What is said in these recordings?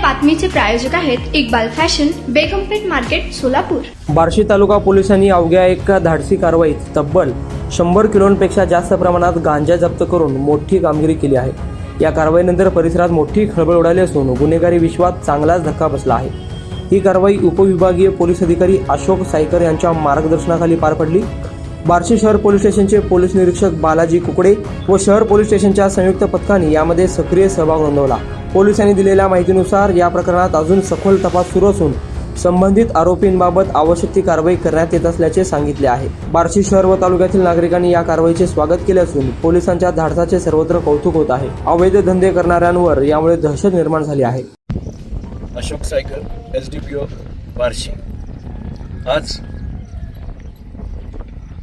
बातमीचे प्रायोजक आहेत Iqbal fashion, बेगमपेठ market, Solapur. Barshi तालुका पोलिसांनी अवघ्या एका धाडसी कारवाईत तब्बल 100 किलोंपेक्षा जास्त प्रमाणात गांजा जप्त करून मोठी कामगिरी केली आहे। या कारवाईनंतर परिसरात मोठी खळबळ उडाली असून गुन्हेगारी विश्वात चांगलाच धक्का बसला आहे। ही कारवाई उपविभागीय पोलीस अधिकारी अशोक सायकर यांच्या मार्गदर्शनाखाली पार पडली। बार्शी शहर पोलीस स्टेशनचे पोलीस निरीक्षक बालाजी कुकडे व शहर पोलीस स्टेशनच्या संयुक्त पथकाने यामध्ये सक्रिय सहभाग नोंदवला। पोलिसांनी दिलेल्या माहितीनुसार या प्रकरणात अजून सखोल तपास सुरू असून संबंधित आरोपींबाबत आवश्यक ती कारवाई करण्यात येत असल्याचे सांगितले आहे। बार्शी शहर व तालुक्यातील नागरिकांनी या कारवाईचे स्वागत केले असून पोलिसांच्या धाडसाचे सर्वत्र कौतुक होत आहे। अवैध धंदे करणाऱ्यांवर यामुळे दहशत निर्माण झाली आहे। अशोक सायकर, एसडीपीओ बार्शी। आज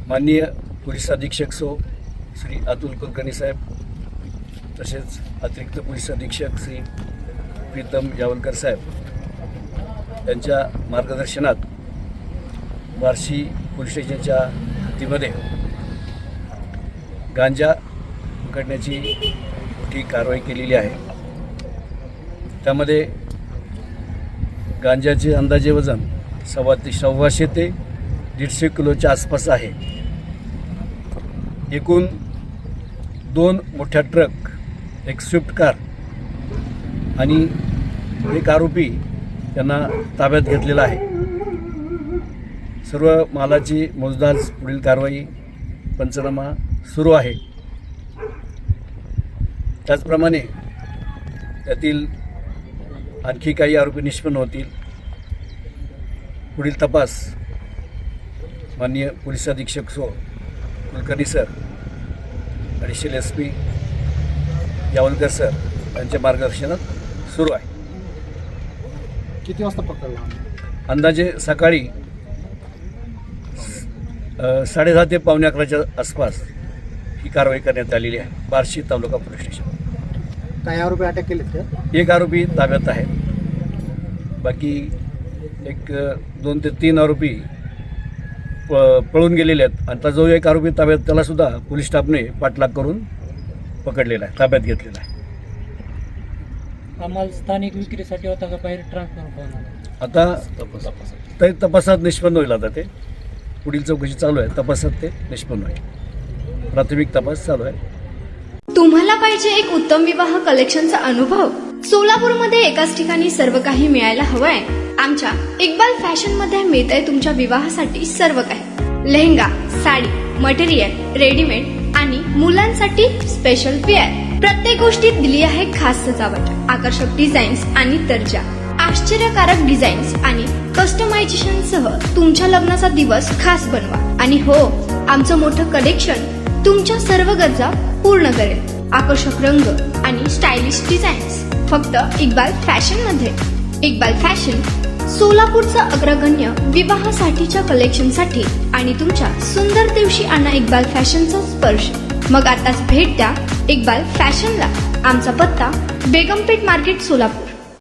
माननीय पोलीस अधीक्षक श्री अतुल कुलकर्णी साहेब, तसेच अतिरिक्त पोलीस अधीक्षक श्री प्रीतम यावलकर साहेब यांच्या मार्गदर्शनात बार्शी पोलीस स्टेशनच्या हद्दीमध्ये गांजा पकडण्याची मोठी कारवाई केलेली आहे। त्यामध्ये गांजाचे अंदाजे वजन 125 ते 150 किलोच्या आसपास आहे। एकूण 2 मोठ्या ट्रक, एक स्विफ्ट कार आणि एक आरोपी यांना ताब्यात घेतलेला आहे। सर्व मालाची मोजदाद, पुढील कारवाई, पंचनामा सुरू आहे। त्याचप्रमाणे त्यातील आणखी काही आरोपी निष्पन्न होतील। पुढील तपास माननीय पोलीस अधीक्षक Kulkarni sir, additional SP Yawalkar sir यांच्या मार्गदर्शनात सुरू आहे। किती वाजता पकडला? अंदाजे सकाळी 10:30 ते 11:15च्या आसपास ही कारवाई करण्यात आलेली आहे बार्शी तालुका पोलीस स्टेशन। काही आरोपी अटक केलेत का? एक आरोपी ताब्यात आहे, बाकी एक 2 ते 3 आरोपी पळून गेलेले आहेत। आता जो एक आरोपी ताब्यात, त्याला सुद्धा पोलीस स्टाफने पाठलाग करून पकडलेला आहे, ताब्यात घेतलेला आहे। आम्हाला स्थानिक विक्रीसाठी होता का बाहेर ट्रान्सफर होणार? आता तपासात निष्पन्न होईल। आता ते पुढील चौकशी चालू आहे, तपासात ते निष्पन्न होईल। प्राथमिक तपास चालू आहे। तुम्हाला पाहिजे एक उत्तम विवाह कलेक्शनचा अनुभव? सोलापूरमध्ये एकाच ठिकाणी सर्व काही मिळायला हवंय? आमच्या इक्बाल फॅशन मध्ये मिळतंय तुमच्या विवाहासाठी सर्व काही। लेहंगा, साडी, मटेरियल, रेडीमेड आणि मुलांसाठी स्पेशल वेअर। प्रत्येक गोष्टीत दिली आहे खास सजावट, आकर्षक डिझाईन्स आणि दर्जा, आश्चर्यकारक डिझाईन्स आणि कस्टमायझेशन सह तुमच्या लग्नाचा दिवस खास बनवा। आणि हो, आमचं मोठं कलेक्शन तुमच्या सर्व गरजा पूर्ण करेल। आकर्षक रंग आणि स्टायलिश डिझाईन्स फक्त इक्बाल फॅशन मध्ये। इक्बाल फॅशन सोलापूरचं अग्रगण्य विवाहासाठीच्या कलेक्शनसाठी आणि तुमच्या सुंदर दिवशी आणा इक्बाल फॅशनचा स्पर्श। मग आताच भेट द्या इक्बाल फॅशनला। आमचा पत्ता बेगमपेठ मार्केट, सोलापूर।